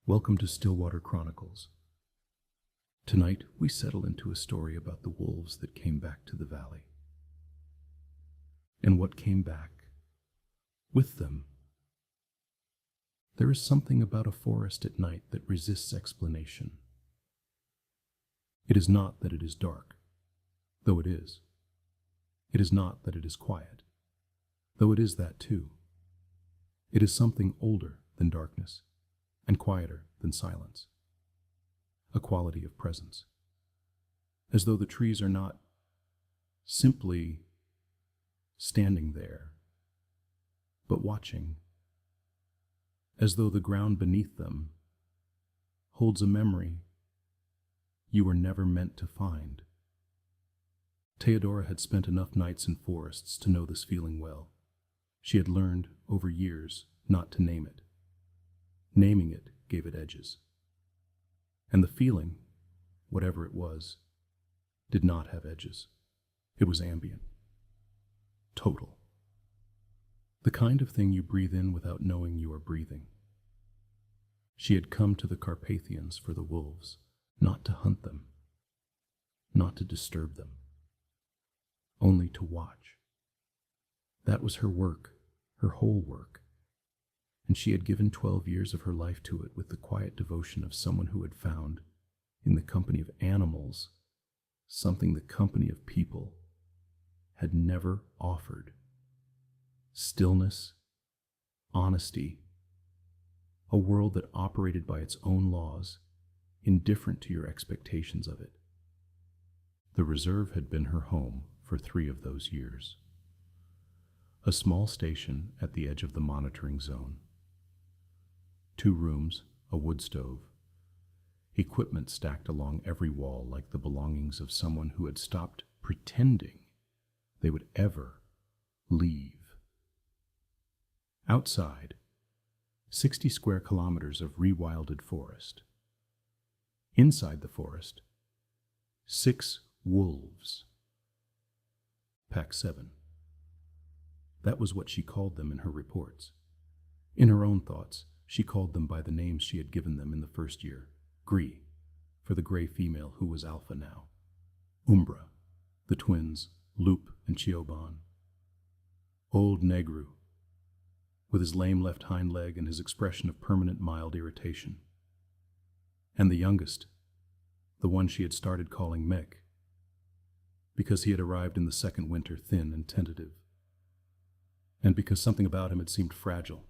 Welcome to Stillwater Chronicles. Tonight, we settle into a story about the wolves that came back to the valley. And what came back with them. There is something about a forest at night that resists explanation. It is not that it is dark, though it is. It is not that it is quiet, though it is that too. It is something older than darkness and quieter than silence, a quality of presence, as though the trees are not simply standing there, but watching, as though the ground beneath them holds a memory you were never meant to find. Teodora had spent enough nights in forests to know this feeling well. She had learned over years not to name it. Naming it gave it edges. And the feeling, whatever it was, did not have edges. It was ambient. Total. The kind of thing you breathe in without knowing you are breathing. She had come to the Carpathians for the wolves, not to hunt them, not to disturb them, only to watch. That was her work, her whole work. And she had given 12 years of her life to it with the quiet devotion of someone who had found, in the company of animals, something the company of people had never offered. Stillness, honesty, a world that operated by its own laws, indifferent to your expectations of it. The reserve had been her home for 3 of those years. A small station at the edge of the monitoring zone. 2 rooms, a wood stove, equipment stacked along every wall like the belongings of someone who had stopped pretending they would ever leave. Outside, 60 square kilometers of rewilded forest. Inside the forest, 6 wolves. Pack 7. That was what she called them in her reports. In her own thoughts, she called them by the names she had given them in the first year. Gree, for the gray female who was alpha now. Umbra, the twins, Loop and Chioban. Old Negru, with his lame left hind leg and his expression of permanent mild irritation. And the youngest, the one she had started calling Mick, because he had arrived in the second winter thin and tentative, and because something about him had seemed fragile,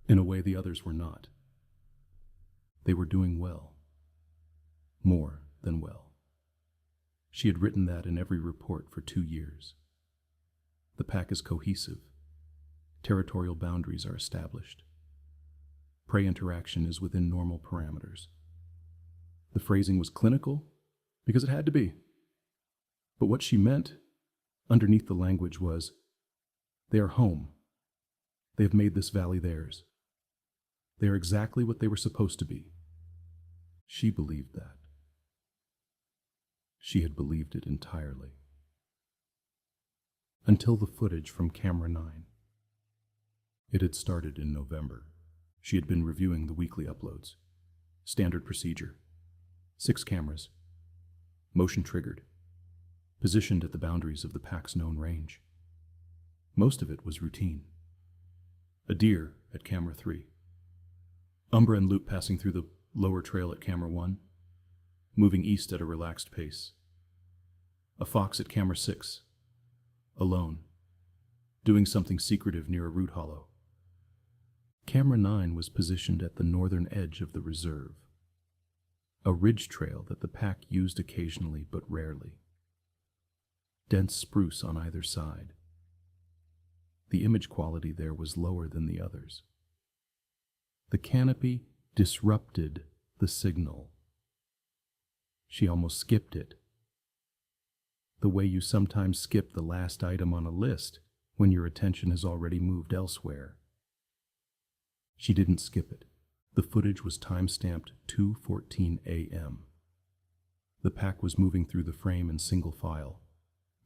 in a way the others were not. They were doing well. More than well. She had written that in every report for 2 years. The pack is cohesive. Territorial boundaries are established. Prey interaction is within normal parameters. The phrasing was clinical because it had to be. But what she meant underneath the language was, they are home. They have made this valley theirs. They are exactly what they were supposed to be. She believed that. She had believed it entirely. Until the footage from camera 9. It had started in November. She had been reviewing the weekly uploads. Standard procedure. 6 cameras. Motion triggered. Positioned at the boundaries of the pack's known range. Most of it was routine. A deer at camera 3. Umbra and Loop passing through the lower trail at camera 1, moving east at a relaxed pace. A fox at camera 6, alone, doing something secretive near a root hollow. Camera 9 was positioned at the northern edge of the reserve, a ridge trail that the pack used occasionally but rarely. Dense spruce on either side. The image quality there was lower than the others. The canopy disrupted the signal. She almost skipped it. The way you sometimes skip the last item on a list when your attention has already moved elsewhere. She didn't skip it. The footage was time-stamped 2:14 a.m. The pack was moving through the frame in single file.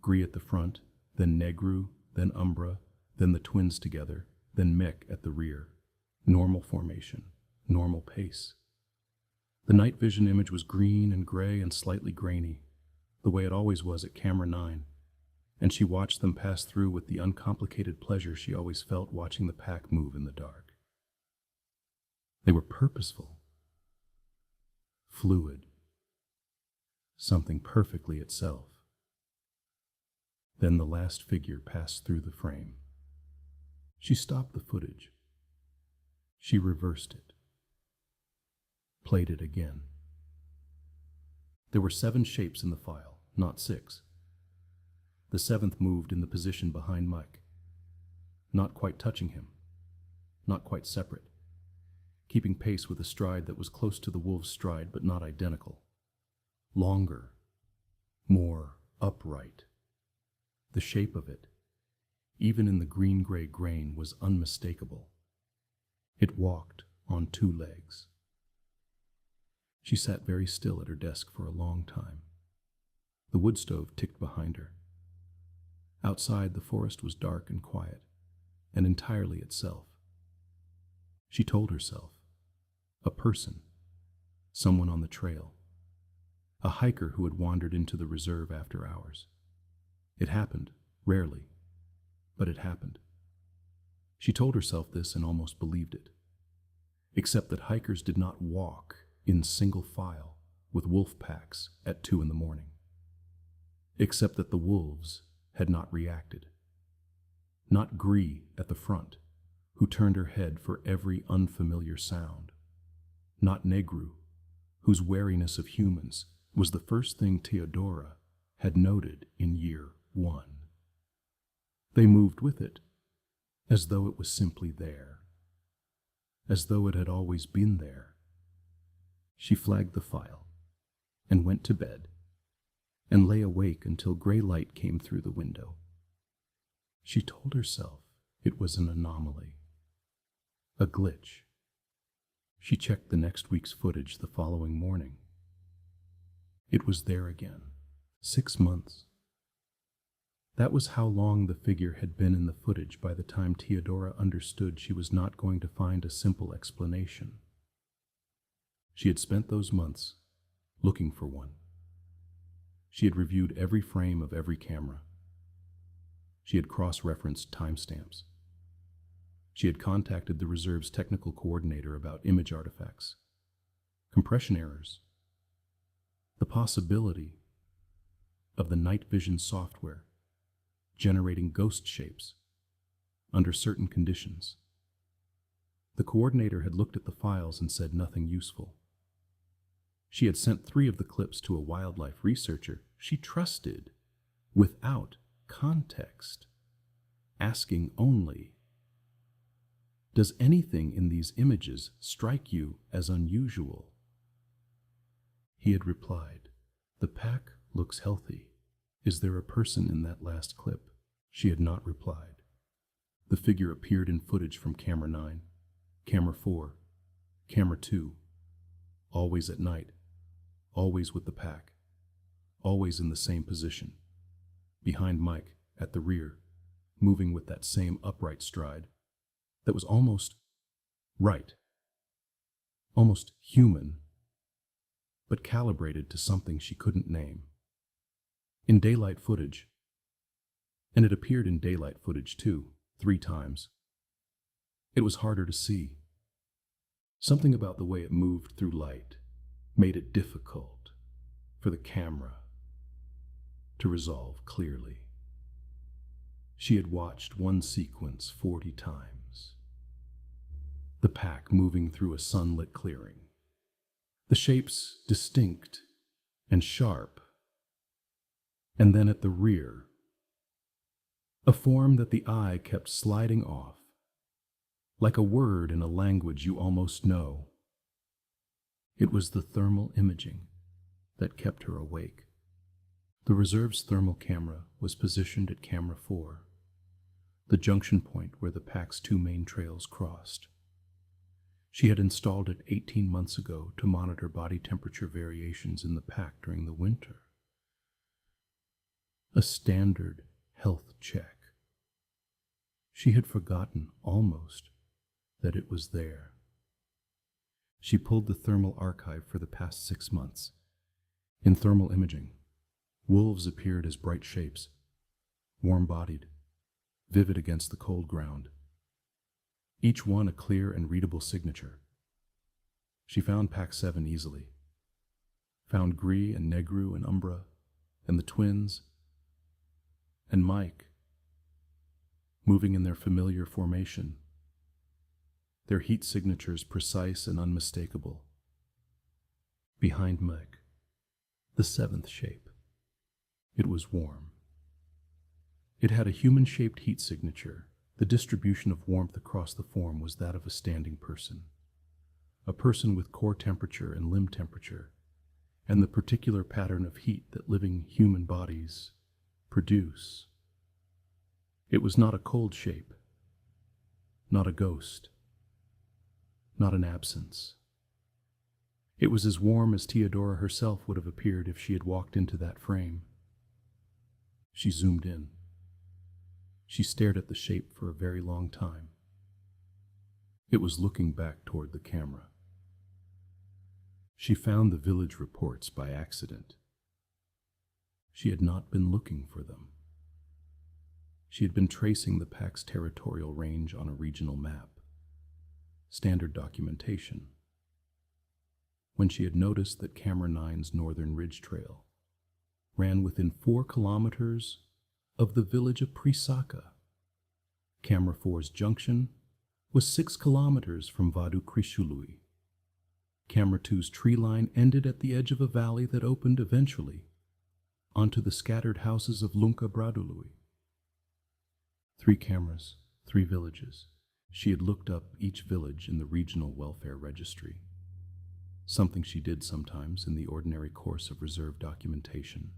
Gree at the front, then Negru, then Umbra, then the twins together, then Mick at the rear. Normal formation, normal pace. The night vision image was green and gray and slightly grainy, the way it always was at camera 9, and she watched them pass through with the uncomplicated pleasure she always felt watching the pack move in the dark. They were purposeful, fluid, something perfectly itself. Then the last figure passed through the frame. She stopped the footage. She reversed it, played it again. There were 7 shapes in the file, not 6. The 7th moved in the position behind Mike, not quite touching him, not quite separate, keeping pace with a stride that was close to the wolf's stride but not identical. Longer, more upright. The shape of it, even in the green-gray grain, was unmistakable. It walked on 2 legs. She sat very still at her desk for a long time. The wood stove ticked behind her. Outside, the forest was dark and quiet, and entirely itself. She told herself, a person, someone on the trail, a hiker who had wandered into the reserve after hours. It happened, rarely, but it happened. She told herself this and almost believed it, except that hikers did not walk in single file with wolf packs at 2 in the morning, except that the wolves had not reacted. Not Gree at the front, who turned her head for every unfamiliar sound. Not Negru, whose wariness of humans was the first thing Teodora had noted in year 1. They moved with it, as though it was simply there, as though it had always been there. She flagged the file, and went to bed, and lay awake until gray light came through the window. She told herself it was an anomaly, a glitch. She checked the next week's footage the following morning. It was there again. 6 months. That was how long the figure had been in the footage by the time Teodora understood she was not going to find a simple explanation. She had spent those months looking for one. She had reviewed every frame of every camera. She had cross-referenced timestamps. She had contacted the reserve's technical coordinator about image artifacts, compression errors, the possibility of the night vision software generating ghost shapes under certain conditions. The coordinator had looked at the files and said nothing useful. She had sent 3 of the clips to a wildlife researcher she trusted without context, asking only, "Does anything in these images strike you as unusual?" He had replied, "The pack looks healthy. Is there a person in that last clip?" She had not replied. The figure appeared in footage from camera 9, camera 4, camera 2, always at night, always with the pack, always in the same position, behind Mike at the rear, moving with that same upright stride that was almost right, almost human, but calibrated to something she couldn't name. In daylight footage, and it appeared in daylight footage too, 3 times, it was harder to see. Something about the way it moved through light made it difficult for the camera to resolve clearly. She had watched one sequence 40 times. The pack moving through a sunlit clearing. The shapes distinct and sharp. And then at the rear, a form that the eye kept sliding off, like a word in a language you almost know. It was the thermal imaging that kept her awake. The reserve's thermal camera was positioned at camera 4, the junction point where the pack's 2 main trails crossed. She had installed it 18 months ago to monitor body temperature variations in the pack during the winter. A standard health check. She had forgotten almost that it was there. She pulled the thermal archive for the past 6 months. In thermal imaging, wolves appeared as bright shapes, warm-bodied, vivid against the cold ground. Each one a clear and readable signature. She found Pack 7 easily. Found Gree and Negru and Umbra, and the twins, and Mike, moving in their familiar formation, their heat signatures precise and unmistakable. Behind Mike, the 7th shape. It was warm. It had a human-shaped heat signature. The distribution of warmth across the form was that of a standing person. A person with core temperature and limb temperature, and the particular pattern of heat that living human bodies produce. It was not a cold shape, not a ghost, not an absence. It was as warm as Teodora herself would have appeared if she had walked into that frame. She zoomed in. She stared at the shape for a very long time. It was looking back toward the camera. She found the village reports by accident. She had not been looking for them. She had been tracing the pack's territorial range on a regional map. Standard documentation. When she had noticed that Camera 9's northern ridge trail ran within 4 kilometers of the village of Prisaka. Camera 4's junction was 6 kilometers from Vadu Krishului. Camera 2's tree line ended at the edge of a valley that opened eventually onto the scattered houses of Lunca Bradului. 3 cameras, 3 villages. She had looked up each village in the regional welfare registry, something she did sometimes in the ordinary course of reserve documentation,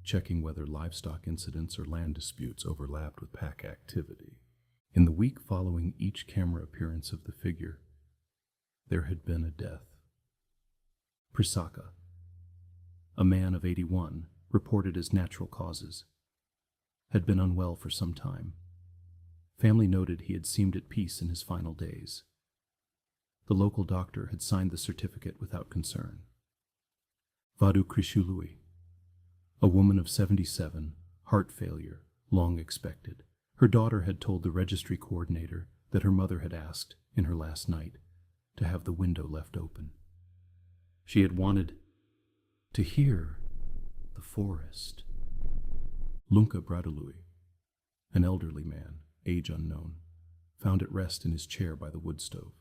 checking whether livestock incidents or land disputes overlapped with pack activity. In the week following each camera appearance of the figure, there had been a death. Prisaka, a man of 81, reported as natural causes, had been unwell for some time. Family noted he had seemed at peace in his final days. The local doctor had signed the certificate without concern. Vadu Krishului, a woman of 77, heart failure, long expected. Her daughter had told the registry coordinator that her mother had asked, in her last night, to have the window left open. She had wanted to hear the forest. Lunca Bradului, an elderly man, age unknown, found at rest in his chair by the wood stove.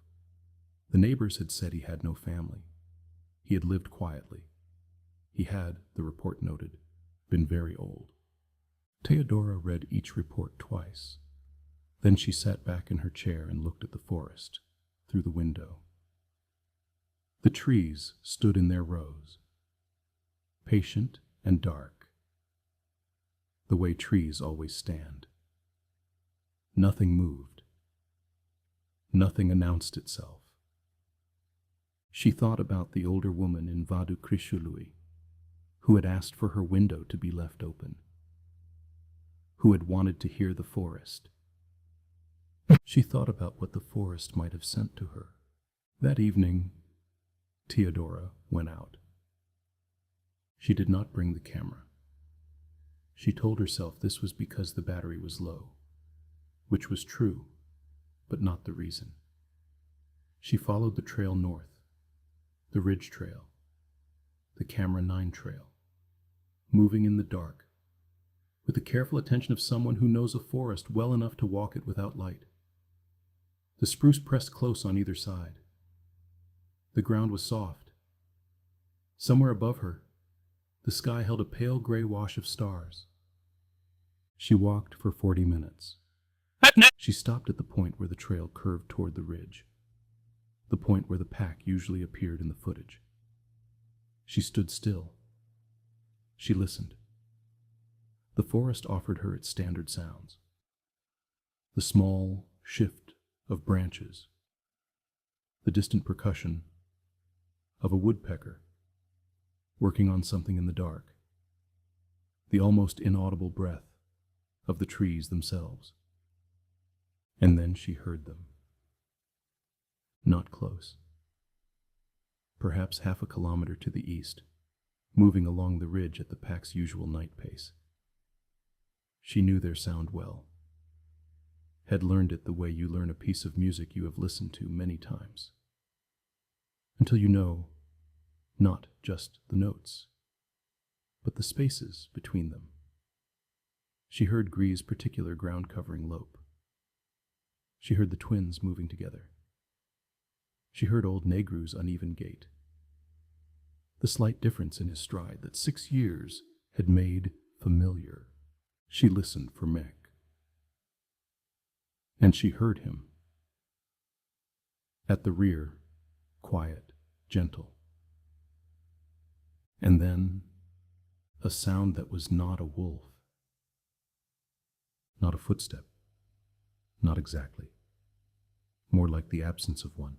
The neighbors had said he had no family. He had lived quietly. He had, the report noted, been very old. Teodora read each report twice. Then she sat back in her chair and looked at the forest through the window. The trees stood in their rows, patient and dark, the way trees always stand. Nothing moved. Nothing announced itself. She thought about the older woman in Vadu Krishului, who had asked for her window to be left open, who had wanted to hear the forest. She thought about what the forest might have sent to her. That evening, Teodora went out. She did not bring the camera. She told herself this was because the battery was low, which was true, but not the reason. She followed the trail north, the ridge trail, the Camera 9 trail, moving in the dark, with the careful attention of someone who knows a forest well enough to walk it without light. The spruce pressed close on either side. The ground was soft. Somewhere above her, the sky held a pale gray wash of stars. She walked for 40 minutes. She stopped at the point where the trail curved toward the ridge, the point where the pack usually appeared in the footage. She stood still. She listened. The forest offered her its standard sounds. The small shift of branches, the distant percussion of a woodpecker working on something in the dark, the almost inaudible breath of the trees themselves. And then she heard them. Not close, perhaps half a kilometer to the east, moving along the ridge at the pack's usual night pace. She knew their sound well, had learned it the way you learn a piece of music you have listened to many times, until you know not just the notes, but the spaces between them. She heard Gree's particular ground-covering lope. She heard the twins moving together. She heard old Negru's uneven gait, the slight difference in his stride that 6 years had made familiar. She listened for Meg, and she heard him. At the rear, quiet, gentle. And then a sound that was not a wolf. Not a footstep. Not exactly. More like the absence of one.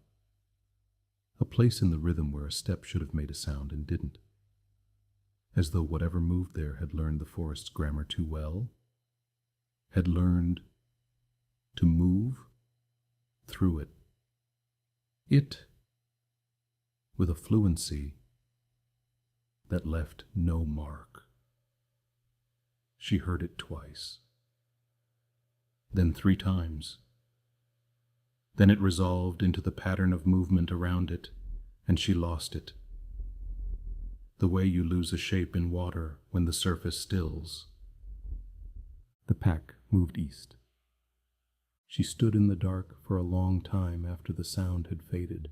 A place in the rhythm where a step should have made a sound and didn't. As though whatever moved there had learned the forest's grammar too well, had learned to move through it. It, with a fluency that left no mark. She heard it twice, then 3 times. Then it resolved into the pattern of movement around it, and she lost it. The way you lose a shape in water when the surface stills. The pack moved east. She stood in the dark for a long time after the sound had faded.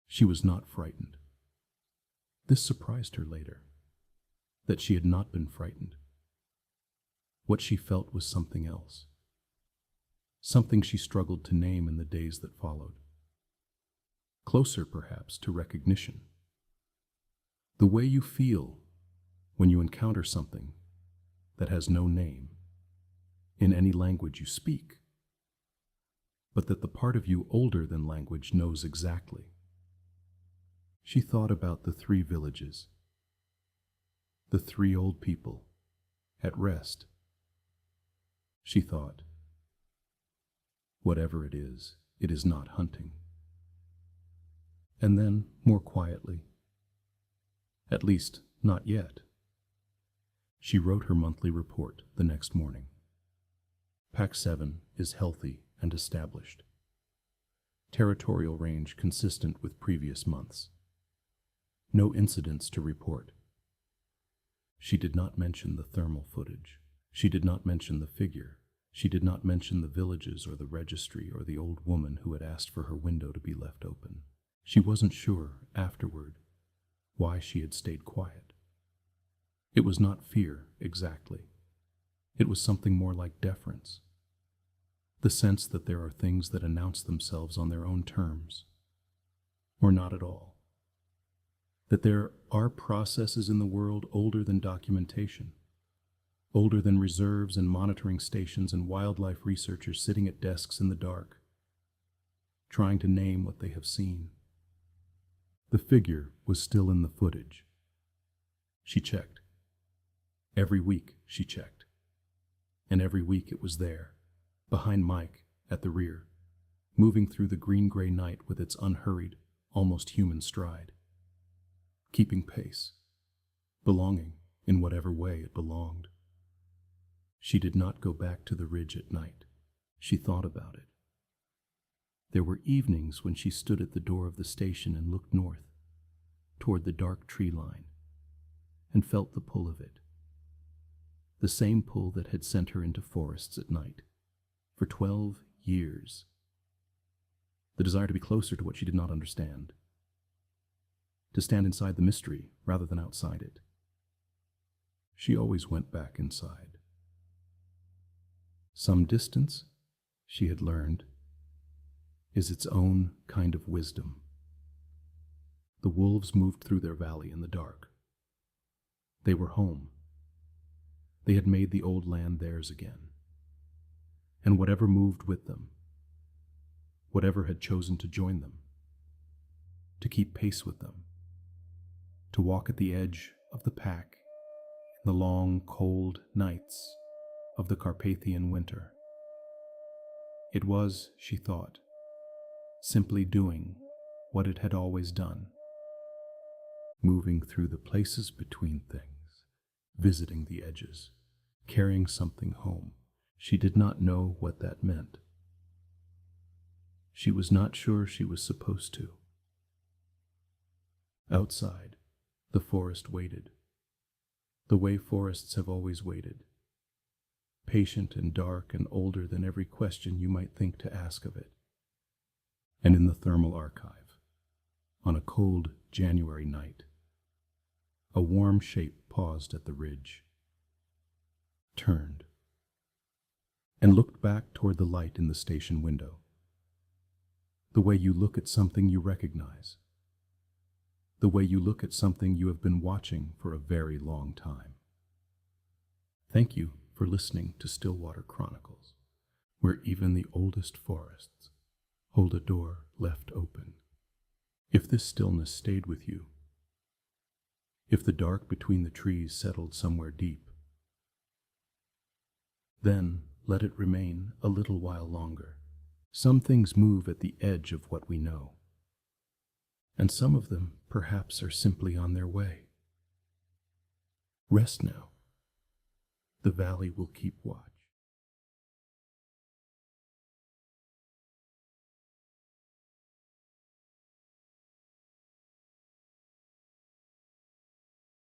She was not frightened. This surprised her later, that she had not been frightened. What she felt was something else. Something she struggled to name in the days that followed. Closer, perhaps, to recognition. The way you feel when you encounter something that has no name in any language you speak, but that the part of you older than language knows exactly. She thought about the 3 villages, the 3 old people at rest. She thought, whatever it is not hunting. And then, more quietly, at least not yet, she wrote her monthly report the next morning. Pack 7 is healthy and established. Territorial range consistent with previous months. No incidents to report. She did not mention the thermal footage. She did not mention the figure. She did not mention the villages or the registry or the old woman who had asked for her window to be left open. She wasn't sure, afterward, why she had stayed quiet. It was not fear, exactly. It was something more like deference. The sense that there are things that announce themselves on their own terms, or not at all. That there are processes in the world older than documentation, older than reserves and monitoring stations and wildlife researchers sitting at desks in the dark, trying to name what they have seen. The figure was still in the footage. She checked. Every week she checked. And every week it was there, behind Mike, at the rear, moving through the green-gray night with its unhurried, almost human stride. Keeping pace, belonging in whatever way it belonged. She did not go back to the ridge at night. She thought about it. There were evenings when she stood at the door of the station and looked north, toward the dark tree line, and felt the pull of it. The same pull that had sent her into forests at night, for 12 years. The desire to be closer to what she did not understand. To stand inside the mystery rather than outside it. She always went back inside. Some distance, she had learned, is its own kind of wisdom. The wolves moved through their valley in the dark. They were home. They had made the old land theirs again. And whatever moved with them, whatever had chosen to join them, to keep pace with them, to walk at the edge of the pack in the long, cold nights of the Carpathian winter. It was, she thought, simply doing what it had always done, moving through the places between things, visiting the edges, carrying something home. She did not know what that meant. She was not sure she was supposed to. Outside, the forest waited, the way forests have always waited, patient and dark and older than every question you might think to ask of it. And in the thermal archive, on a cold January night, a warm shape paused at the ridge, turned, and looked back toward the light in the station window, the way you look at something you recognize, the way you look at something you have been watching for a very long time. Thank you for listening to Stillwater Chronicles, where even the oldest forests hold a door left open. If this stillness stayed with you, if the dark between the trees settled somewhere deep, then let it remain a little while longer. Some things move at the edge of what we know, and some of them perhaps are simply on their way. Rest now. The valley will keep watch.